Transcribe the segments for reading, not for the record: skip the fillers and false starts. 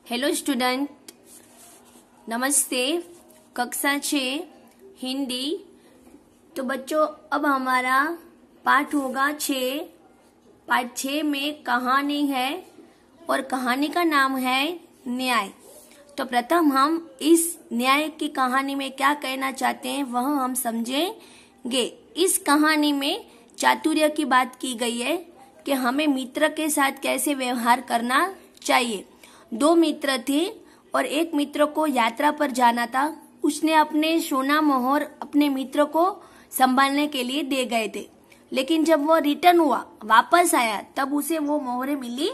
Hello student, नमस्ते। कक्षा 6 हिंदी। तो बच्चों, अब हमारा पाठ होगा 6। पाठ 6 में कहानी है और कहानी का नाम है न्याय। तो प्रथम हम इस न्याय की कहानी में क्या कहना चाहते हैं वह हम समझेंगे। इस कहानी में चातुर्य की बात की गई है कि हमें मित्र के साथ कैसे व्यवहार करना चाहिए। 2 मित्र थे और एक मित्र को यात्रा पर जाना था। उसने अपने सोना मोहर अपने मित्र को संभालने के लिए दे गए थे, लेकिन जब वो रिटर्न हुआ, वापस आया, तब उसे वो मोहरें मिली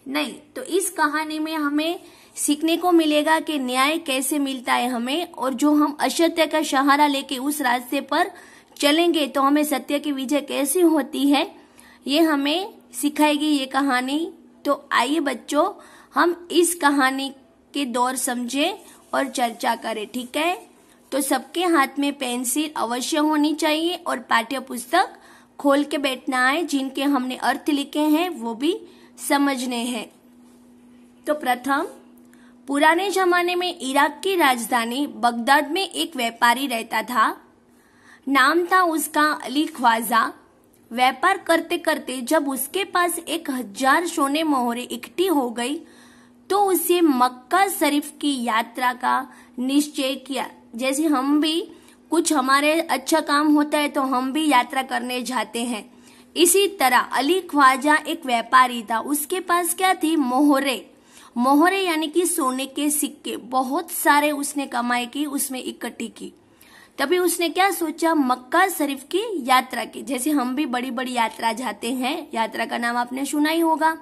नहीं। तो इस कहानी में हमें सीखने को मिलेगा कि न्याय कैसे मिलता है हमें, और जो हम असत्य का सहारा लेके उस रास्ते पर चलेंगे तो हमें सत्य की विजय कैसे होती है, ये हमें सिखाएगी ये कहानी। तो आइए बच्चों, हम इस कहानी के दौर समझें और चर्चा करें, ठीक है। तो सबके हाथ में पेंसिल अवश्य होनी चाहिए और पाठ्य पुस्तक खोल के बैठना है। जिनके हमने अर्थ लिखे हैं वो भी समझने हैं। तो प्रथम, पुराने जमाने में इराक की राजधानी बगदाद में एक व्यापारी रहता था। नाम था उसका अली ख्वाजा। व्यापार करते करते जब उसके पास 1000 सोने मोहरें इकट्ठी हो गई तो उसे मक्का शरीफ की यात्रा का निश्चय किया। जैसे हम भी कुछ हमारे अच्छा काम होता है तो हम भी यात्रा करने जाते हैं, इसी तरह अली ख्वाजा एक व्यापारी था। उसके पास क्या थी? मोहरे यानी कि सोने के सिक्के बहुत सारे उसने कमाई की, उसमें इकट्ठी की। तभी उसने क्या सोचा, मक्का शरीफ की यात्रा की। जैसे हम भी बड़ी बड़ी यात्रा जाते हैं, यात्रा का नाम आपने सुना ही होगा।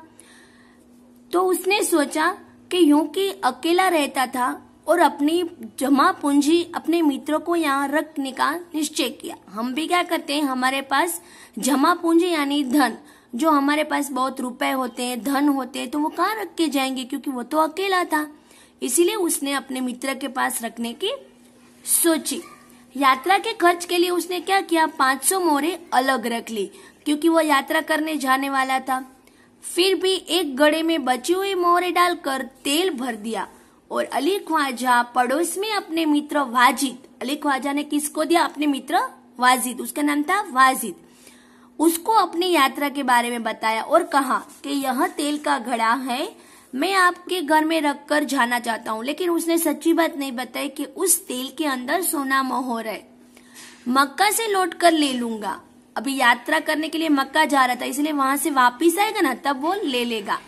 तो उसने सोचा कि यूं कि अकेला रहता था और अपनी जमा पूंजी अपने मित्रों को यहाँ रखने का निश्चय किया। हम भी क्या करते हैं, हमारे पास जमा पूंजी यानी धन, जो हमारे पास बहुत रुपए होते हैं, धन होते हैं, तो वो कहाँ रख के जाएंगे, क्योंकि वो तो अकेला था। इसीलिए उसने अपने मित्र के पास रखने की सोची। यात्रा के खर्च के लिए उसने क्या किया, 500 मोहरें अलग रख ली, क्योंकि वो यात्रा करने जाने वाला था। फिर भी एक घड़े में बची हुई मोहरें डालकर तेल भर दिया और अली ख्वाजा पड़ोस में अपने मित्र वाजिद, अली ख्वाजा ने किसको दिया? अपने मित्र वाजिद, उसका नाम था वाजिद, उसको अपनी यात्रा के बारे में बताया और कहा कि यह तेल का घड़ा है, मैं आपके घर में रखकर जाना चाहता हूँ। लेकिन उसने सच्ची बात नहीं बताई कि उस तेल के अंदर सोना मोहर है, मक्का से लौट कर ले लूंगा। अभी यात्रा करने के लिए मक्का जा रहा था, इसलिए वहां से वापिस आएगा ना, तब वो ले लेगा।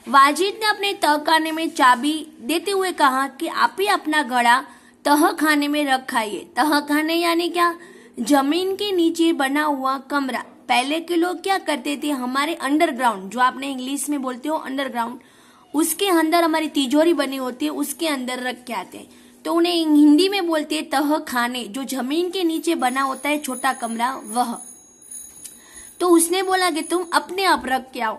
वाजिद ने अपने तहखाने में चाबी देते हुए कहा कि आप ही अपना घड़ा तहखाने में रखाइए। तहखाने यानी क्या? जमीन के नीचे बना हुआ कमरा। पहले के लोग क्या करते थे, हमारे अंडरग्राउंड, जो आपने इंग्लिश में बोलते हो अंडरग्राउंड, उसके अंदर हमारी तिजोरी बनी होती है, उसके अंदर रख के आते हैं। तो उन्हें हिंदी में बोलते हैं तहखाने, जो जमीन के नीचे बना होता है छोटा कमरा, वह। तो उसने बोला कि तुम अपने आप रख के आओ।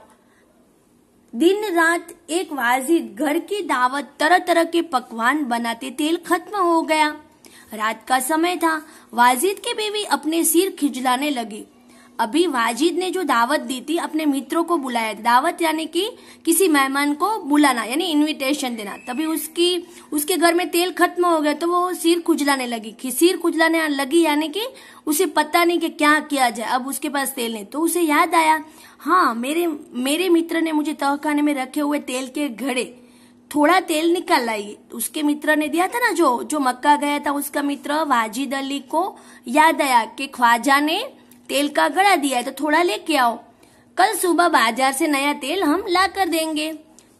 दिन रात एक वाजिद घर की दावत, तरह तरह के पकवान बनाते, तेल खत्म हो गया। रात का समय था। वाजिद की बीवी अपने सिर खिजलाने लगी। अभी वाजिद ने जो दावत दी थी, अपने मित्रों को बुलाया। दावत यानी कि किसी मेहमान को बुलाना, यानी इनविटेशन देना। तभी उसके घर में तेल खत्म हो गया तो वो सिर खुजलाने लगी। सिर खुजलाने लगी यानी कि उसे पता नहीं कि क्या किया जाए, अब उसके पास तेल नहीं। तो उसे याद आया, हाँ, मेरे मित्र ने मुझे तहखाने में रखे हुए तेल के घड़े, थोड़ा तेल निकाल लाइए। उसके मित्र ने दिया था ना, जो मक्का गया था, उसका मित्र वाजिद अली को याद आया कि ख्वाजा ने तेल का घड़ा दिया है, तो थोड़ा लेके आओ, कल सुबह बाजार से नया तेल हम ला कर देंगे।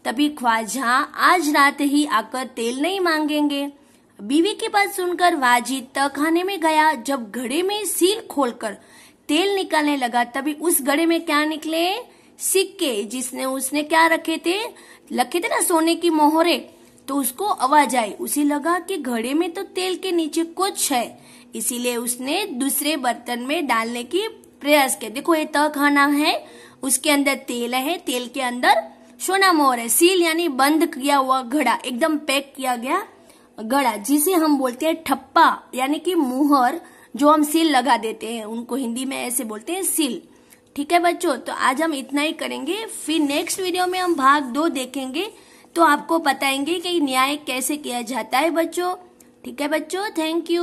तभी ख्वाजा आज रात ही आकर तेल नहीं मांगेंगे। बीवी की बात सुनकर वाजिद तहखाने में गया। जब घड़े में सील खोलकर तेल निकालने लगा, तभी उस घड़े में क्या निकले? सिक्के, जिसने उसने क्या रखे थे ना, सोने की मोहरे। तो उसको आवाज आई, उसे लगा कि घड़े में तो तेल के नीचे कुछ है, इसीलिए उसने दूसरे बर्तन में डालने की प्रयास किया। देखो, ये तहखाना है, उसके अंदर तेल है, तेल के अंदर सोना मोहर है। सील यानी बंद किया हुआ घड़ा, एकदम पैक किया गया घड़ा, जिसे हम बोलते हैं ठप्पा, यानी कि मुहर, जो हम सील लगा देते हैं, उनको हिंदी में ऐसे बोलते हैं सील। ठीक है बच्चों, तो आज हम इतना ही करेंगे। फिर नेक्स्ट वीडियो में हम भाग 2 देखेंगे। तो आपको बताएंगे कि न्याय कैसे किया जाता है बच्चों। ठीक है बच्चों, थैंक यू।